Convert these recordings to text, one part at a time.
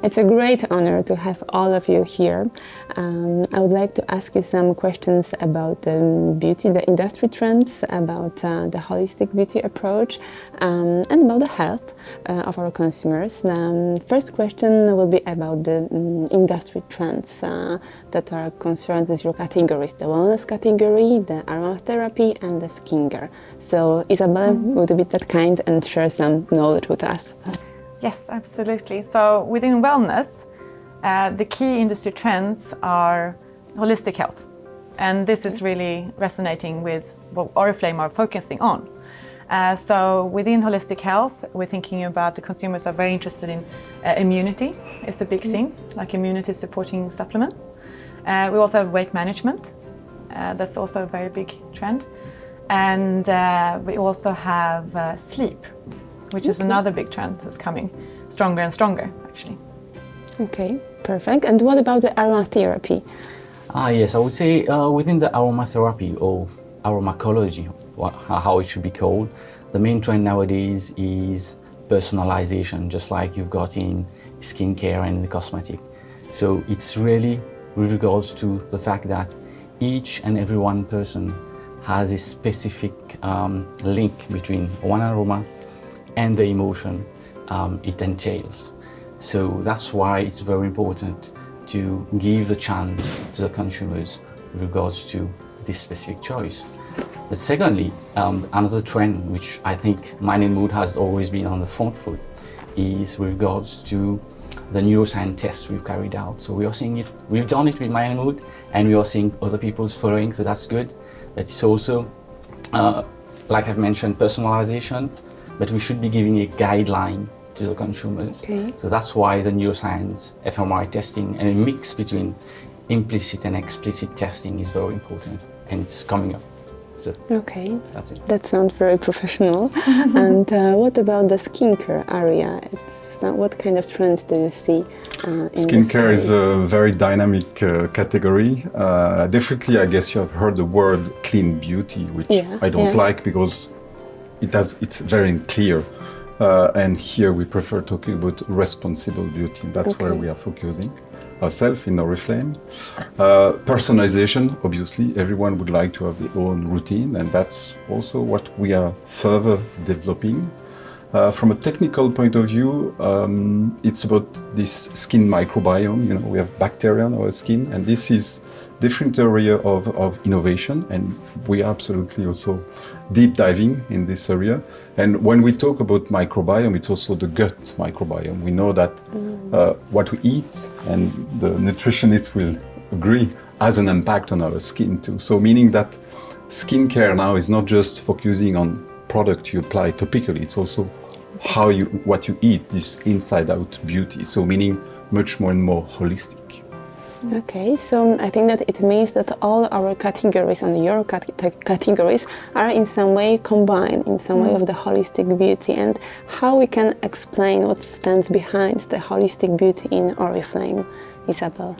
It's a great honor to have all of you here. I would like to ask you some questions about beauty, the industry trends, about the holistic beauty approach, and about the health of our consumers. First question will be about the industry trends that are concerned with your categories, the wellness category, the aromatherapy, and the skincare. So Isabel would be that kind and share some knowledge with us. Yes, absolutely. So within wellness, the key industry trends are holistic health. And this is really resonating with what Oriflame are focusing on. So within holistic health, we're thinking about the consumers are very interested in immunity. It's a big thing, like immunity supporting supplements. We also have weight management. That's also a very big trend. And we also have sleep, which is another big trend that's coming stronger and stronger, actually. Okay, perfect. And what about the aromatherapy? Yes, I would say within the aromatherapy or aromatology, how it should be called, the main trend nowadays is personalization, just like you've got in skincare and in the cosmetic. So it's really with regards to the fact that each and every one person has a specific link between one aroma and the emotion it entails. So that's why it's very important to give the chance to the consumers with regards to this specific choice. But secondly, another trend which I think Mind and Mood has always been on the front foot is with regards to the neuroscience tests we've carried out. So we are seeing it, we've done it with Mind and Mood, and we are seeing other people's following, so that's good. But it's also, like I've mentioned, personalization, but we should be giving a guideline to the consumers. Okay. So that's why the neuroscience, fMRI testing, and a mix between implicit and explicit testing is very important, and it's coming up. So okay, that's it. That sounds very professional. And what about the skincare area? What kind of trends do you see in Skincare this is a very dynamic category. Definitely, I guess you have heard the word clean beauty, which I don't like because it's very unclear. And here we prefer talking about responsible beauty. That's where we are focusing ourselves in Oriflame. Personalization, obviously, everyone would like to have their own routine, and that's also what we are further developing. From a technical point of view, it's about this skin microbiome. You know, we have bacteria on our skin, and this is different area of innovation, and we are absolutely also deep diving in this area. And when we talk about microbiome, it's also the gut microbiome. We know that what we eat, and the nutritionists will agree, has an impact on our skin too. So meaning that skincare now is not just focusing on product you apply topically, it's also what you eat, this inside-out beauty. So meaning much more and more holistic. Okay, so I think that it means that all our categories and your categories are in some way combined, in some way of the holistic beauty, and how we can explain what stands behind the holistic beauty in Oriflame. Isabel?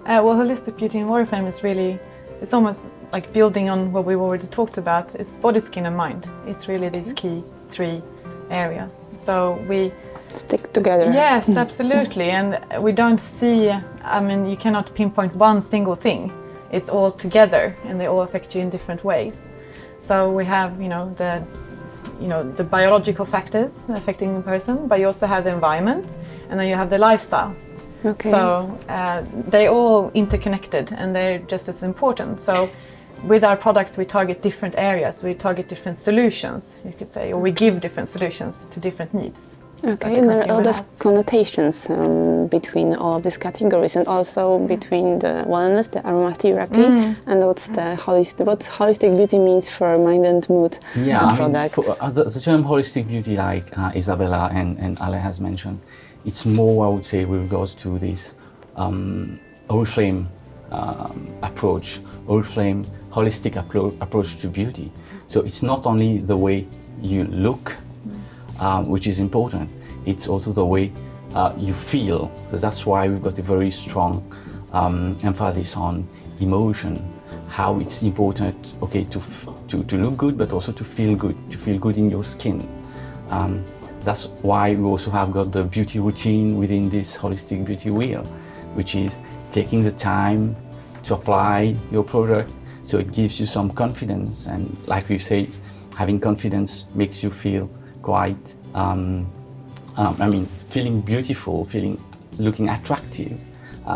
Well, holistic beauty in Oriflame is really, it's almost like building on what we've already talked about. It's body, skin and mind. It's really these key three areas. So we stick together. Yes, absolutely. And we don't see, I mean, you cannot pinpoint one single thing. It's all together and they all affect you in different ways. So we have, the biological factors affecting the person, but you also have the environment, and then you have the lifestyle. Okay. So they're all interconnected and they're just as important. So with our products, we target different areas, we target different solutions, you could say, or we give different solutions to different needs. Okay, and there are a lot of connotations between all of these categories, and also between the wellness, the aromatherapy, and what holistic beauty means for Mind and Mood products. The term holistic beauty, like Isabella and Ale has mentioned, it's more, I would say, with regards to this Oriflame approach, Oriflame holistic approach to beauty. So it's not only the way you look, which is important, it's also the way you feel. So that's why we've got a very strong emphasis on emotion, how it's important, to look good, but also to feel good in your skin. that's why we also have got the beauty routine within this holistic beauty wheel, which is taking the time to apply your product, so it gives you some confidence. And like we say, having confidence makes you feel quite, feeling beautiful, looking attractive,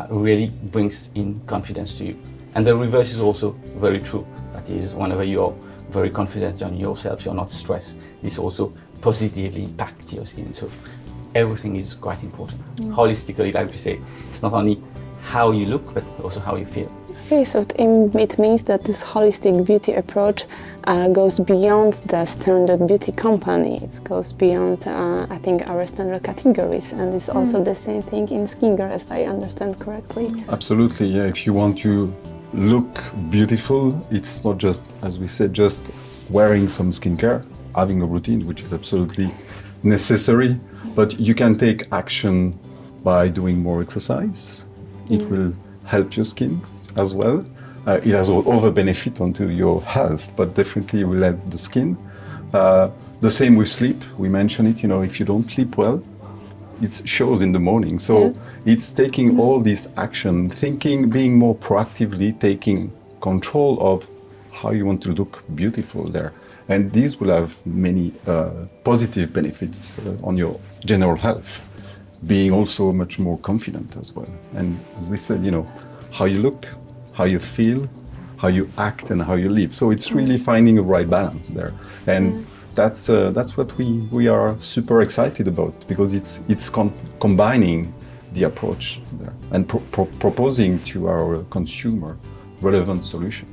really brings in confidence to you. And the reverse is also very true. That is, whenever you're very confident on yourself, you're not stressed, this also positively impacts your skin. So everything is quite important. Holistically, like we say, it's not only how you look, but also how you feel. Okay, so it means that this holistic beauty approach goes beyond the standard beauty company. It goes beyond, I think, our standard categories, and it's also the same thing in skincare, as I understand correctly. Absolutely, yeah. If you want to look beautiful, it's not just, as we said, just wearing some skincare, having a routine, which is absolutely necessary, but you can take action by doing more exercise. It will help your skin as well. It has other benefit onto your health, but definitely will help the skin. The same with sleep. We mentioned it, if you don't sleep well, it shows in the morning. So it's taking all this action, thinking, being more proactively, taking control of how you want to look beautiful there. And these will have many positive benefits on your general health, being also much more confident as well. And as we said, how you look, how you feel, how you act, and how you live. So it's really finding a right balance there. And that's what we are super excited about, because it's combining the approach there and proposing to our consumer relevant solution.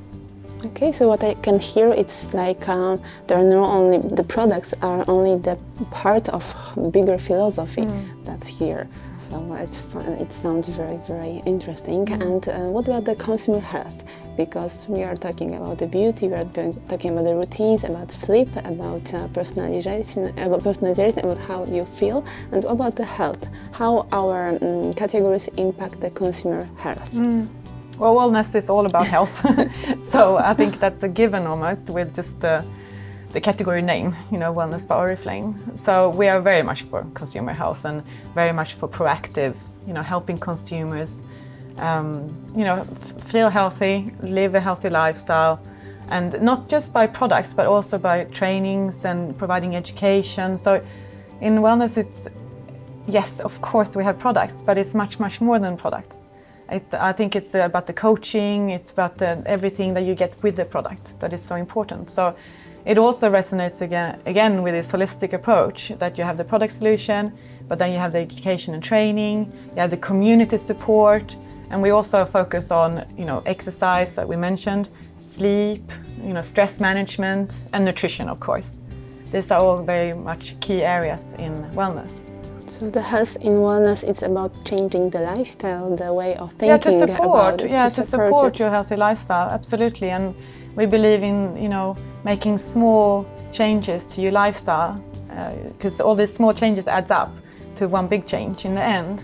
Okay, so what I can hear, it's like the products are only the part of bigger philosophy that's here. So it's fun. It sounds very, very interesting. And what about the consumer health? Because we are talking about the beauty, we are talking about the routines, about sleep, about personalization, about how you feel, and about the health, how our categories impact the consumer health. Well, wellness is all about health, so I think that's a given almost with just the category name, Wellness by Oriflame. So we are very much for consumer health and very much for proactive, helping consumers, feel healthy, live a healthy lifestyle, and not just by products, but also by trainings and providing education. So in wellness, it's, yes, of course we have products, but it's much, much more than products. I think it's about the coaching, it's about everything that you get with the product that is so important. So it also resonates again with this holistic approach, that you have the product solution, but then you have the education and training, you have the community support, and we also focus on exercise that we mentioned, sleep, stress management, and nutrition, of course. These are all very much key areas in wellness. So the health in wellness, it's about changing the lifestyle, the way of thinking to support it. Your healthy lifestyle, absolutely. And we believe in, making small changes to your lifestyle, because all these small changes adds up to one big change in the end.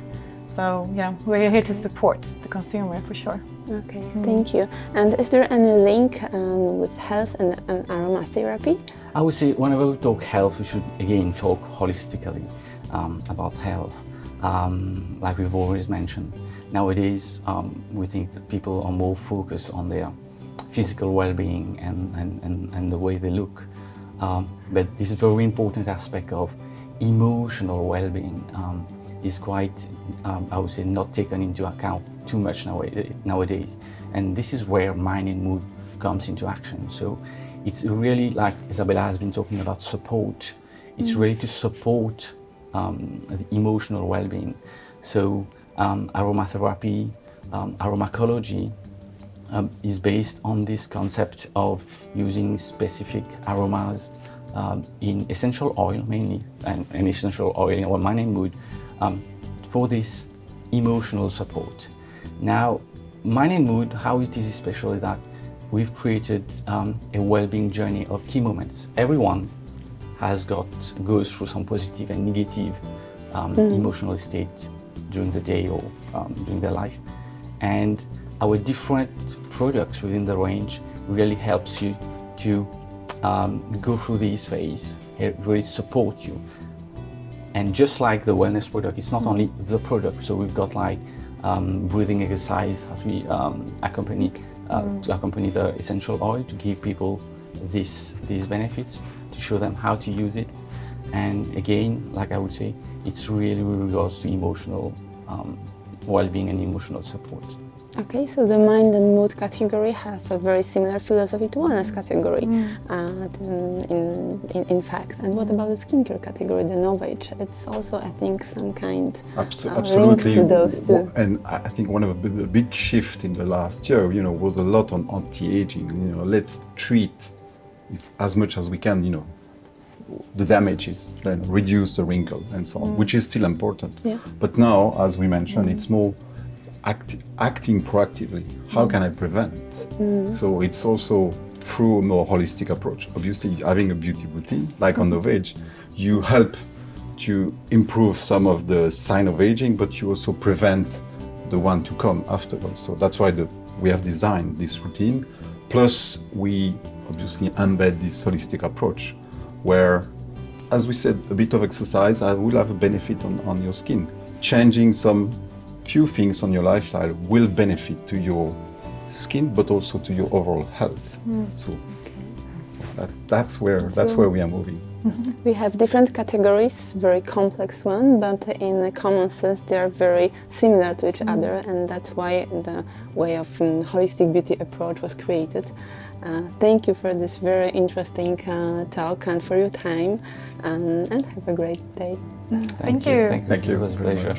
So yeah, we're here to support the consumer for sure. Okay, thank you. And is there any link with health and aromatherapy? I would say whenever we talk health, we should again talk holistically about health. Like we've always mentioned, nowadays we think that people are more focused on their physical well-being and the way they look. But this very important aspect of emotional well-being is quite, I would say, not taken into account too much nowadays. And this is where mind and mood comes into action. So it's really, like Isabella has been talking about, support. It's really to support the emotional well-being. So aromatherapy, aromatology is based on this concept of using specific aromas in essential oil mainly, and essential oil or mind and mood for this emotional support. Now, mind and mood, how it is especially that we've created a well-being journey of key moments. Everyone goes through some positive and negative emotional state during the day or during their life. And our different products within the range really helps you to go through these phases. It really supports you. And just like the wellness product, it's not only the product. So we've got like breathing exercise that we accompany to accompany the essential oil to give people these benefits, to show them how to use it. And again, like I would say, it's really with regards to emotional well-being and emotional support. Okay, so the mind and mood category have a very similar philosophy to wellness category, in fact. And what about the skincare category, the Novage? It's also, I think, some kind absolutely linked to those two. And I think one of the big shift in the last year, was a lot on anti-aging. Let's treat as much as we can, the damages, reduce the wrinkle and so on, which is still important. Yeah. But now, as we mentioned, it's more acting proactively. How can I prevent? So it's also through a more holistic approach. Obviously, having a beauty routine, like on Novage, you help to improve some of the sign of aging, but you also prevent the one to come afterwards. So that's why we have designed this routine. Plus, we obviously embed this holistic approach, where, as we said, a bit of exercise will have a benefit on your skin. Changing some few things on your lifestyle will benefit to your skin, but also to your overall health. So that's where we are moving. We have different categories, very complex one, but in a common sense they are very similar to each other, and that's why the way of holistic beauty approach was created. Thank you for this very interesting talk and for your time, and have a great day. Thank you. Thank you. It was a pleasure.